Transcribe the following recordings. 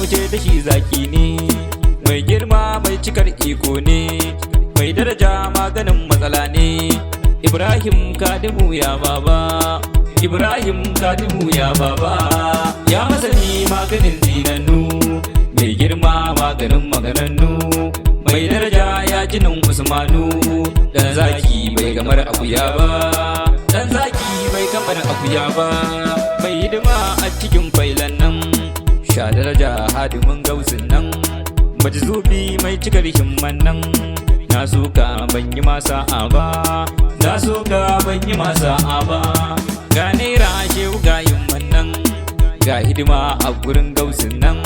ce da shi zaki ne, mai girma mai cikar iko ne, mai daraja maganin matsala ne. Ibrahim Khadimu ya baba, Ibrahim Khadimu ya baba, ya masani maganin zinannu, mai girma maganin maganannu, mai daraja ya jinin Usmanu. Dan zaki bai kamar akuya ba, dan zaki bai kamar akuya ba, mai hidima a cikin failan nan, sha daraja hadimin gausin nan, majzubi mai cikar himman nan. Na soka ban yi masa aba, na soka ban yi masa aba. Ga naira shehu ga himman nan, ga hidima a gurin gausin nan,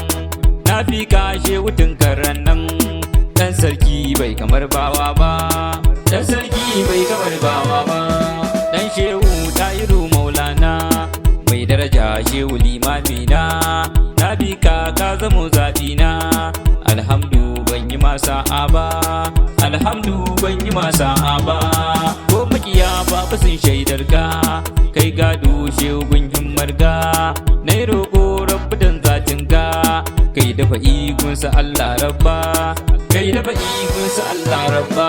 na fi ka shehu tunkaran nan. Dan sarki bai kamar bawa ba, dan sarki bai kamar bawa ba. Dan shehu tayiru maulana, mai daraja shehu limamina, na bi ka ka zamo zaɓina. Alhamdu ban yi masa aba, alhamdu ban yi masa aba. Ko makiya babu sun shaidar ka, kai gado shehu gun himmar ga. Na yi roƙo rabbu dan zatin ka, kai dafa igunsa Allah rabba, kai dafa igunsa Allah rabba.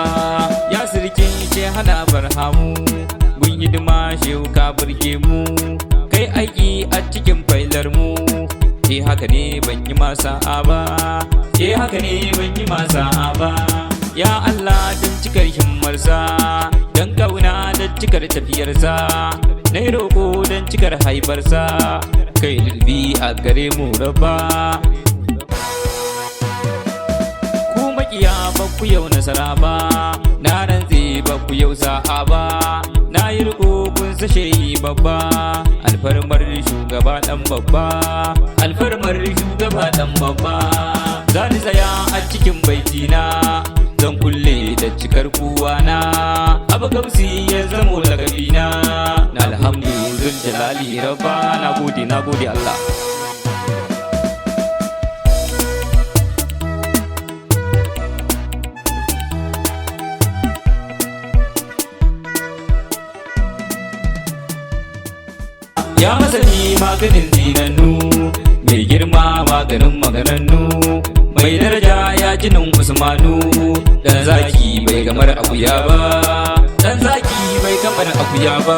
Ya sirkin ce hana barhamu, gun hidima shehu ka burge mu, kai aiki a cikin failar mu. Haka ne ban yi masa aba, haka ne ban yi masa aba. Ya Allah don cikar himmarsa, don kauna don cikar tafiyarsa, na yi roƙo don cikar haibarsa, kai lulbi a gare mu rabba. Ku makiya ba ku yau nasara ba, na rantse ba ku yau sa'a ba, na yi roƙo kun sashe babba. Alfarmar shugaba dan babba, alfarmar shugaba dan babba. Za ni tsaya a cikin baitina, zan kulle da cikar kuwana. Abba Gausi ya zamo lagabina, na alhamdu zul jalali rabba. Na gode Allah. Ya masani maganin zinannu, mai girma maganin maganannu, mai daraja ya jinin Usmanu. Dan zaki bai kamar akuya ba, dan zaki bai kamar akuya ba,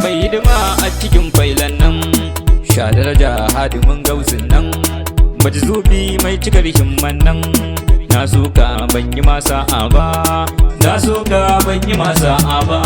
mai hidima a cikin failan nan, sha daraja hadimin gausin nan, majzubi mai cikar himman nan. Na soka ban yi masa aba, na soka ban yi masa aba.